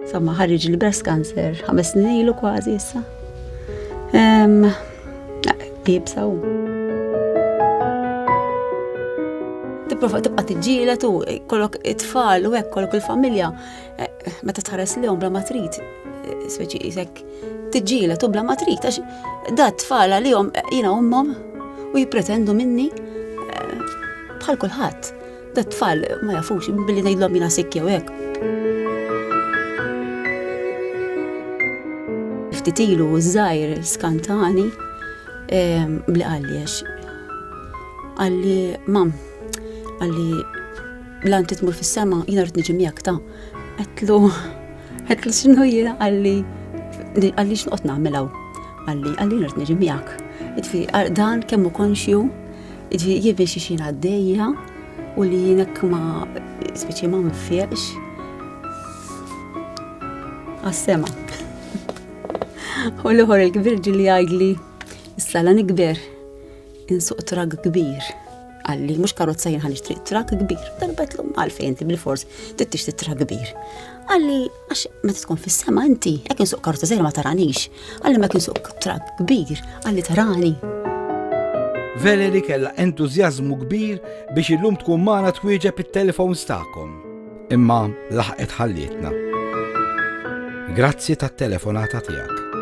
Insomma, ħarriġ li breast cancer 5 snin ilu kważi issa. Jibsaw. Tipprova tibqa' tiġġieled u kollok it-tfal u hekk kollok il-familja. Meta tħares lihom bla ma trid, speċi isek tiġġieled u bla ma trid għax da t-tfal għalihom jiena ommhom u jippretendu minni bħal kulħadd. Da t-tfal ma jafux billi ngħidlhom jiena sikkja u hekk. Ftit ilu żgħir skantani bli għalli għalli mam għalli blan titmur fis-sema jiena rrid niġi miegħek ta' għetlu x'inhu jiena għalli x'noqgħod nagħmel hawn għalli rrid niġi miegħek. Dan kemm hu konxju jibbi xi xina għaddejja u li jienek ma speċi ma nfiqx għas-sema. U l-ħor il-kbir ġilli għajdli issa la nikber insuq trak kbir. Għalli, mux karozza jien ħanixtri trak kbir. Darbetlu għalfejn inti bil-fors tittixtri trak kbir. Għalli, għax meta tkun fis-sema inti, jekk insuq karozza żgħira ma taranix. Għalli ma kinsuq trak kbir, għalli tarani. Valerie kellha entużjażmu kbir biex illum tkun magħna twieġeb it-telefons tagħkom. Imma laħqet ħallietna. Grazzi tat-telefonata tiegħek.